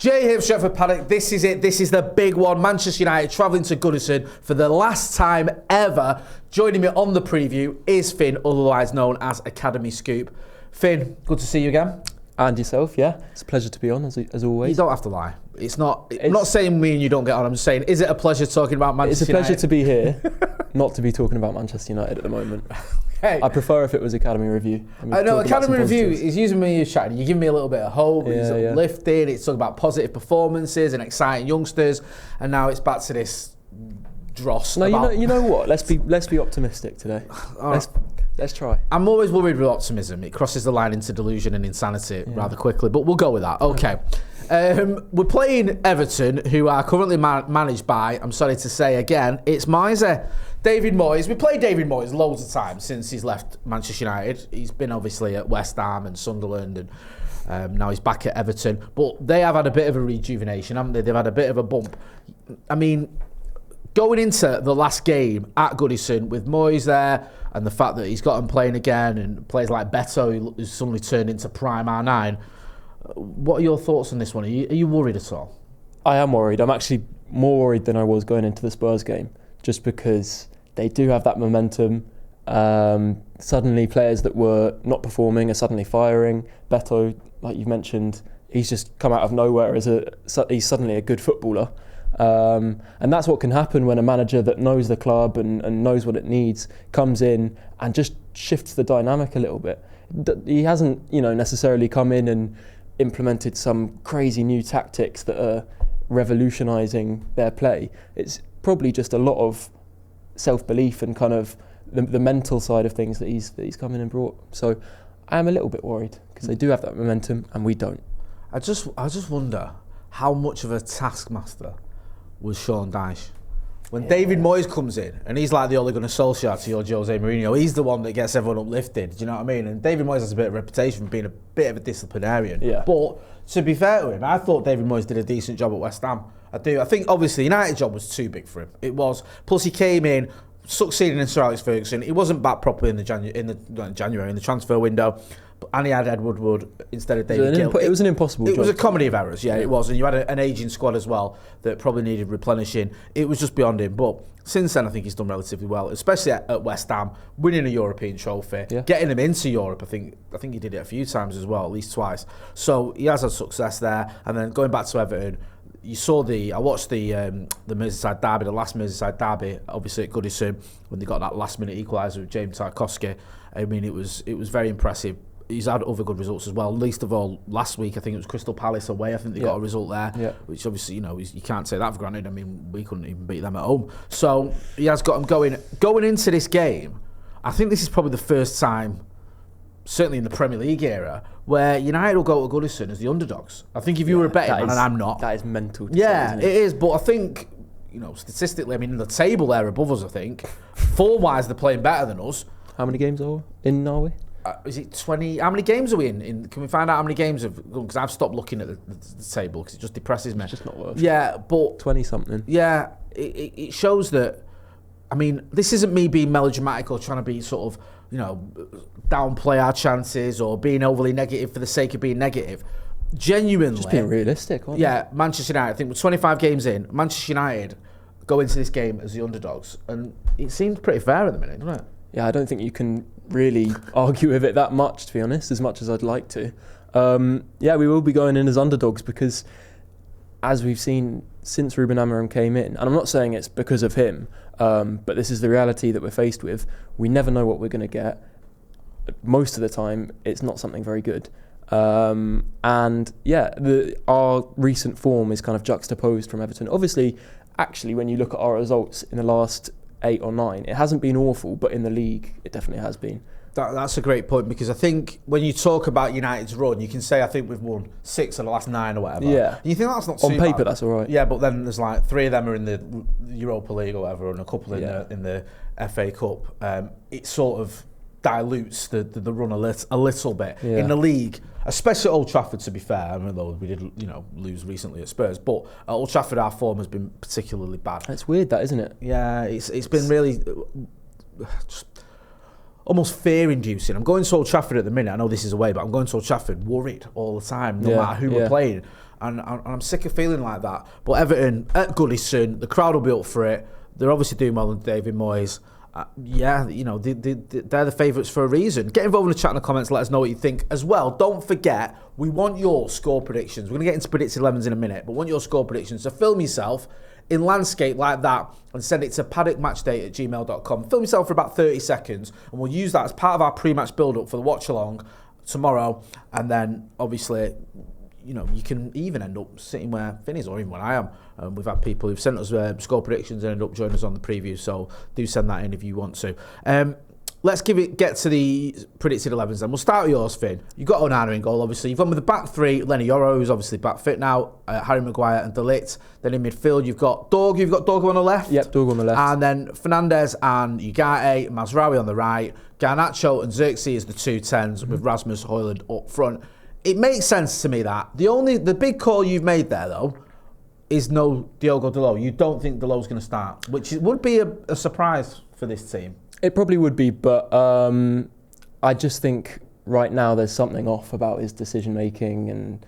Jay here, Stretford, Paddock. This is it. This is the big one. Manchester United travelling to Goodison for the last time ever. Joining me on the preview is Finn, otherwise known as Academy Scoop. Finn, good to see you again. And yourself, yeah. It's a pleasure to be on, as always. You don't have to lie. I'm not saying me and you don't get on. I'm just saying, is it a pleasure talking about Manchester United? It's a pleasure to be here, not to be talking about Manchester United at the moment. Hey. I prefer if it was Academy Review. I know, Academy Review is using me as chatting. You give me a little bit of hope, it's uplifting, it's talking about positive performances and exciting youngsters, and now it's back to this dross. No, you know what? Let's be optimistic today. Let's try. I'm always worried with optimism. It crosses the line into delusion and insanity rather quickly, but we'll go with that. Okay. We're playing Everton, who are currently managed by, I'm sorry to say again, it's Moyeseh. David Moyes. We played David Moyes loads of times since he's left Manchester United. He's been obviously at West Ham and Sunderland, and now he's back at Everton. But they have had a bit of a rejuvenation, haven't they? They've had a bit of a bump. I mean, going into the last game at Goodison with Moyes there, and the fact that he's got him playing again, and players like Beto, who's suddenly turned into prime R9, what are your thoughts on this one? Are you worried at all? I am worried. I'm actually more worried than I was going into the Spurs game, just because they do have that momentum. Suddenly players that were not performing are suddenly firing. Beto, like you've mentioned, he's just come out of nowhere he's suddenly a good footballer. And that's what can happen when a manager that knows the club and knows what it needs comes in and just shifts the dynamic a little bit. He hasn't, necessarily come in and implemented some crazy new tactics that are revolutionising their play. It's probably just a lot of self-belief and kind of the mental side of things that he's come in and brought. So I am a little bit worried because they do have that momentum and we don't. I just wonder how much of a taskmaster was Sean Dyche. When David Moyes comes in, and he's like the Ole Gunnar Solskjaer to your Jose Mourinho, he's the one that gets everyone uplifted, do you know what I mean? And David Moyes has a bit of a reputation for being a bit of a disciplinarian. Yeah. But to be fair to him, I thought David Moyes did a decent job at West Ham. I do. I think obviously United job was too big for him. It was. Plus he came in, succeeding in Sir Alex Ferguson. He wasn't back properly in the transfer window. And he had Edward Wood instead of David Gill. It was an impossible job. It was a comedy of errors, yeah, it was. And you had an ageing squad as well that probably needed replenishing. It was just beyond him. But since then, I think he's done relatively well, especially at West Ham, winning a European trophy, getting them into Europe. I think he did it a few times as well, at least twice. So he has had success there. And then going back to Everton, you saw I watched the Merseyside derby, the last Merseyside derby, obviously at Goodison, when they got that last minute equaliser with James Tarkowski. I mean, it was very impressive. He's had other good results as well. Least of all, last week I think it was Crystal Palace away. I think they got a result there, which obviously you can't take that for granted. I mean, we couldn't even beat them at home. So he has got them going into this game. I think this is probably the first time, certainly in the Premier League era, where United will go to Goodison as the underdogs. I think if you were a betting man, and I'm not, that is mental. To say, isn't it is. But I think statistically, I mean, the table they're above us. I think form-wise, they're playing better than us. How many games are we? Is it 20? How many games are we in? Can we find out how many games have? Because I've stopped looking at the table because it just depresses me. It's just not worth it. Yeah, but 20-something. Yeah, it shows that. I mean, this isn't me being melodramatic or trying to be sort of, downplay our chances or being overly negative for the sake of being negative. Genuinely, just being realistic. Aren't yeah, Manchester United. I think we're 25 games in. Manchester United go into this game as the underdogs, and it seems pretty fair at the minute, doesn't it? Yeah, I don't think you can really argue with it that much, to be honest, as much as I'd like to. We will be going in as underdogs because, as we've seen since Ruben Amorim came in, and I'm not saying it's because of him, but this is the reality that we're faced with. We never know what we're going to get. Most of the time, it's not something very good. Our recent form is kind of juxtaposed from Everton. Obviously, actually, when you look at our results in the last 8 or 9, it hasn't been awful, but in the league it definitely has been. That's a great point, because I think when you talk about United's run, you can say I think we've won 6 of the last 9 or whatever. Yeah. And you think that's not too on paper bad. That's all right. Yeah, but then there's like 3 of them are in the Europa League or whatever, and a couple in the FA Cup. It sort of dilutes the run a little bit in the league, especially at Old Trafford. To be fair, I mean, though we did lose recently at Spurs, but at Old Trafford our form has been particularly bad. It's weird, that, isn't it? Yeah, it's been really. almost fear-inducing. I'm going to Old Trafford at the minute. I know this is away, but I'm going to Old Trafford worried all the time, no matter who we're playing. And I'm sick of feeling like that. But Everton at Goodison, the crowd will be up for it. They're obviously doing well under David Moyes. They're the favourites for a reason. Get involved in the chat in the comments. Let us know what you think as well. Don't forget, we want your score predictions. We're going to get into predicted 11s in a minute, but we want your score predictions. So film yourself in landscape like that and send it to paddockmatchday@gmail.com. Film yourself for about 30 seconds, and we'll use that as part of our pre-match build-up for the watch-along tomorrow. And then, obviously, you can even end up sitting where Finn is, or even where I am. We've had people who've sent us score predictions and end up joining us on the preview, so do send that in if you want to. Let's get to the predicted 11s then. We'll start with yours, Finn. You've got Onana in goal, obviously. You've gone with the back three, Lenny Yoro, who's obviously back fit now, Harry Maguire and De Ligt. Then in midfield, you've got Dorgu. You've got Dorgu on the left. Yep, Dorgu on the left. And then Fernandes and Ugarte, Mazraoui on the right. Garnacho and Xerxes as the 2 10s with Rasmus Højlund up front. It makes sense to me that. The big call you've made there, though, is no Diogo Dalot. You don't think Dalot's going to start, which would be a surprise for this team. It probably would be, but I just think right now there's something off about his decision-making, and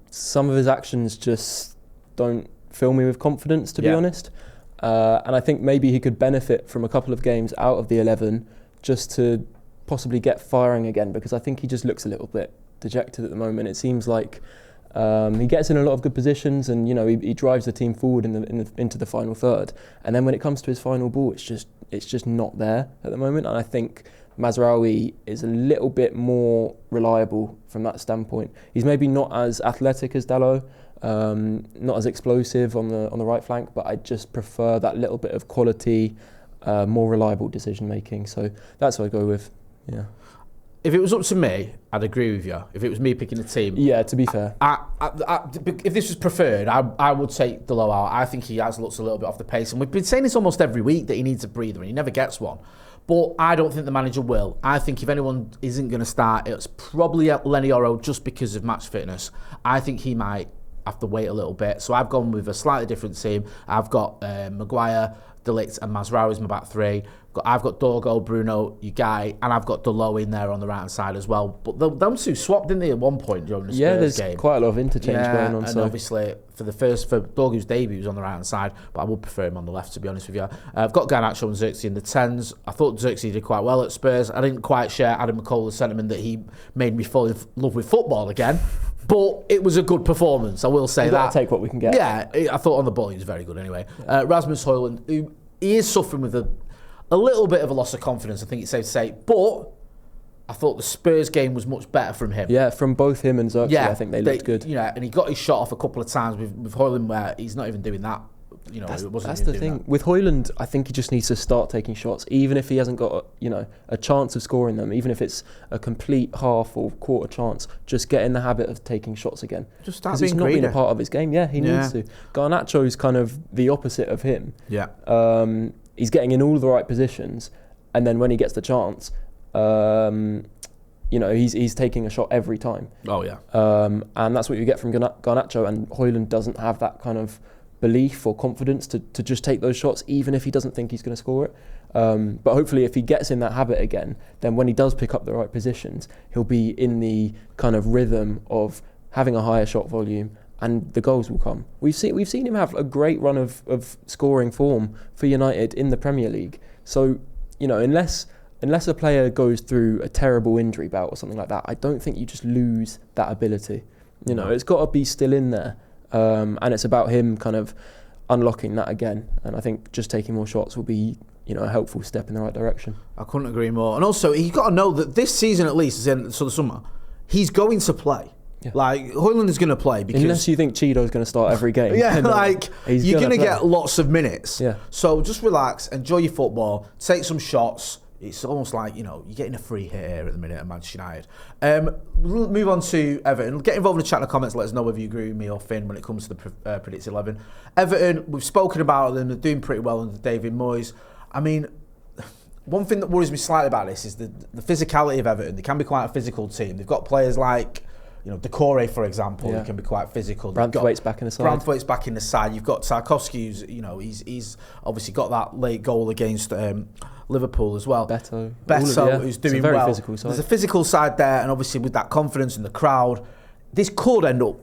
some of his actions just don't fill me with confidence, to be honest. And I think maybe he could benefit from a couple of games out of the 11 just to possibly get firing again, because I think he just looks a little bit dejected at the moment. It seems like he gets in a lot of good positions, and he drives the team forward into the final third. And then when it comes to his final ball, it's just not there at the moment. And I think Mazraoui is a little bit more reliable from that standpoint. He's maybe not as athletic as Dalot, not as explosive on the right flank, but I just prefer that little bit of quality, more reliable decision making. So that's what I go with. Yeah. If it was up to me, I'd agree with you. If it was me picking a team, yeah. To be fair, if this was preferred, I would take Dalot out. I think he looks a little bit off the pace, and we've been saying this almost every week that he needs a breather, and he never gets one. But I don't think the manager will. I think if anyone isn't going to start, it's probably Lenny Yoro just because of match fitness. I think he might have to wait a little bit. So I've gone with a slightly different team. I've got Maguire, De Ligt and Mazraoui as my back three. I've got Dorgo, Bruno, Ugarte, and I've got Dalot in there on the right-hand side as well. But them two swapped, didn't they, at one point during the Spurs game? Yeah, there's quite a lot of interchange going on. And obviously, for Dorgu's debut, he was on the right-hand side, but I would prefer him on the left, to be honest with you. I've got Garnacho and Xerxes in the 10s. I thought Xerxes did quite well at Spurs. I didn't quite share Adam McCullough's sentiment that he made me fall in love with football again. But it was a good performance, I will say that. You've got to take what we can get. Yeah, I thought on the ball he was very good anyway. Rasmus Højlund, who he is suffering with a little bit of a loss of confidence, I think it's safe to say. But I thought the Spurs game was much better from him. Yeah, from both him and Xerxes, I think they looked good. Yeah, and he got his shot off a couple of times with Højlund, where he's not even doing that. That's the thing. With Højlund, I think he just needs to start taking shots, even if he hasn't got a chance of scoring them, even if it's a complete half or quarter chance. Just get in the habit of taking shots again. Just start being it's not greedy. been a part of his game. Yeah, he needs to. Garnacho's kind of the opposite of him. Yeah. He's getting in all the right positions, and then when he gets the chance, he's taking a shot every time. Oh yeah. And that's what you get from Garnacho, and Højlund doesn't have that kind of belief or confidence to just take those shots, even if he doesn't think he's going to score it. But hopefully if he gets in that habit again, then when he does pick up the right positions, he'll be in the kind of rhythm of having a higher shot volume, and the goals will come. We've seen him have a great run of scoring form for United in the Premier League. So, unless a player goes through a terrible injury bout or something like that, I don't think you just lose that ability. It's got to be still in there. And it's about him kind of unlocking that again. And I think just taking more shots will be, a helpful step in the right direction. I couldn't agree more. And also, you've got to know that this season, at least, the summer, he's going to play. Yeah. Højlund is going to play because... Unless you think Chido's going to start every game. Yeah, you're going to get lots of minutes. Yeah. So just relax, enjoy your football, take some shots. It's almost like, you're getting a free hit here at the minute at Manchester United. We'll move on to Everton. Get involved in the chat in the comments. Let us know whether you agree with me or Finn when it comes to the predicted 11. Everton, we've spoken about them. They're doing pretty well under David Moyes. I mean, one thing that worries me slightly about this is the physicality of Everton. They can be quite a physical team. They've got players like you know, Decore, for example, who can be quite physical. Branthwaite's back in the side. Branthwaite's back in the side. You've got Tarkowski, who's, you know, he's obviously got that late goal against Liverpool as well. Beto, who's doing well. Physical side. There's a physical side there, and obviously with that confidence in the crowd, this could end up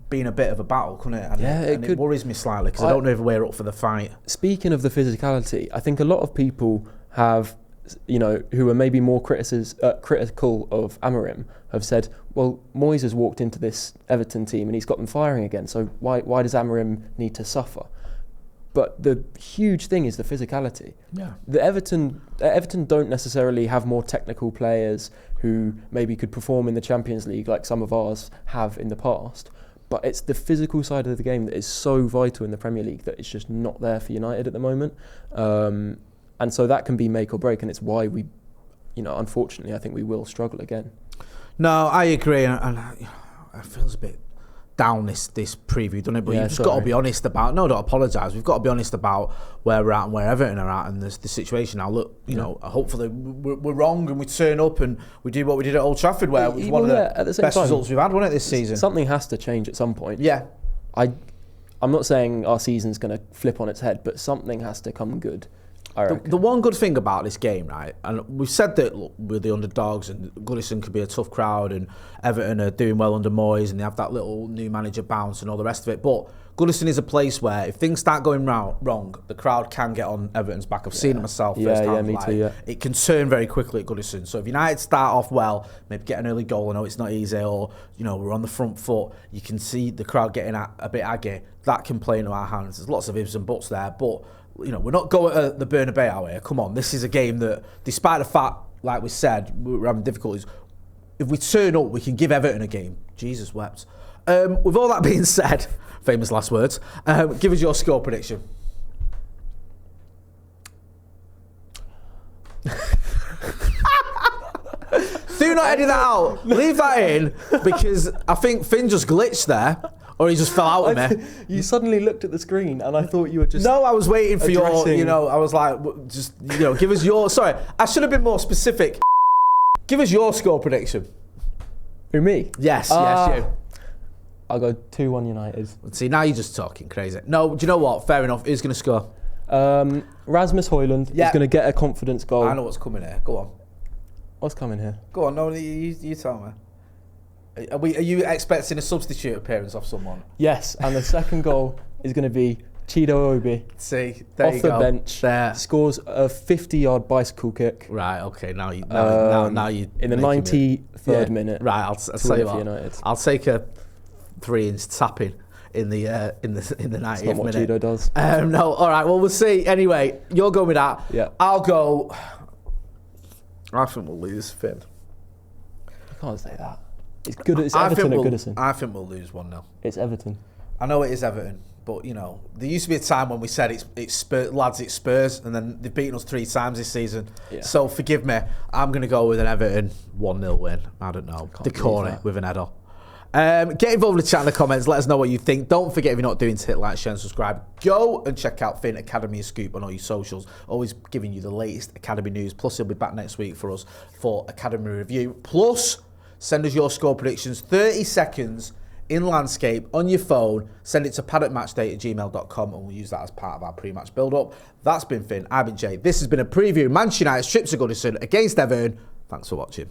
being a bit of a battle, couldn't it? And it worries me slightly because I don't know if we're up for the fight. Speaking of the physicality, I think a lot of people have, you know, who are maybe more critical of Amorim, have said, well, Moyes has walked into this Everton team and he's got them firing again, so why does Amorim need to suffer? But the huge thing is the physicality. Yeah. Everton don't necessarily have more technical players who maybe could perform in the Champions League like some of ours have in the past. But it's the physical side of the game that is so vital in the Premier League that it's just not there for United at the moment. And so that can be make or break, and it's why we, you know, unfortunately, I think we will struggle again. No, I agree, and it feels a bit down this preview, doesn't it? But you've just got to be honest about. No, don't apologise. We've got to be honest about where we're at and where Everton are at, and the situation. Now, look, you know, hopefully we're wrong and we turn up and we do what we did at Old Trafford, where it was one of the best results we've had, wasn't it, this season? Something has to change at some point. Yeah, I'm not saying our season's going to flip on its head, but something has to come good. The one good thing about this game, right, and we've said that, look, we're the underdogs and Goodison could be a tough crowd and Everton are doing well under Moyes and they have that little new manager bounce and all the rest of it, but Goodison is a place where if things start going wrong, the crowd can get on Everton's back. I've seen it myself firsthand. Me too, It can turn very quickly at Goodison. So if United start off well, maybe get an early goal, I know it's not easy, or, you know, we're on the front foot, you can see the crowd getting a bit aggy. That can play into our hands. There's lots of ifs and buts there, but you know, we're not going to the Bernabeu out here. Come on, this is a game that, despite the fact, like we said, we're having difficulties, if we turn up, we can give Everton a game. Jesus wept. With all that being said, famous last words, give us your score prediction. Do not edit that out. Leave that in, because I think Finn just glitched there. Or he just fell out of me. You suddenly looked at the screen and I thought you were just... No, I was waiting for your, you know, I was like, just, you know, give us your... Sorry, I should have been more specific. Give us your score prediction. Who, me? Yes, you. I'll go 2-1 United. See, now you're just talking crazy. No, do you know what? Fair enough. Who's going to score? Rasmus Højlund is going to get a confidence goal. I know what's coming here. Go on. What's coming here? Go on, no, you tell me. Are you expecting a substitute appearance off someone? Yes, and the second goal is going to be Chido Obi. See, there off you the go. bench, scores a 50-yard bicycle kick. Right, okay, now you in the 93rd minute. Right, I'll tell you what. I'll take a 3-inch tapping in the 90th minute. That's not what Chido does. No, all right. Well, we'll see. Anyway, you're going with that. Yeah. I'll go. I think we'll lose, Finn. You can't say that. It's good. It's Everton at Goodison. I think we'll lose 1-0. It's Everton. I know it is Everton, but you know, there used to be a time when we said it's Spurs, lads, it's Spurs, and then they've beaten us 3 times this season. Yeah. So forgive me. I'm going to go with an Everton 1-0 win. I don't know. Decore with an header. Get involved in the chat in the comments. Let us know what you think. Don't forget, if you're not doing to hit like, share and subscribe, go and check out Finn Academy Scoop on all your socials. Always giving you the latest Academy news. Plus, he'll be back next week for us for Academy Review. Plus, send us your score predictions, 30 seconds in landscape on your phone. Send it to paddockmatchday@gmail.com and we'll use that as part of our pre-match build-up. That's been Finn. I've been Jay. This has been a preview. Manchester United strips of Goodison against Everton. Thanks for watching.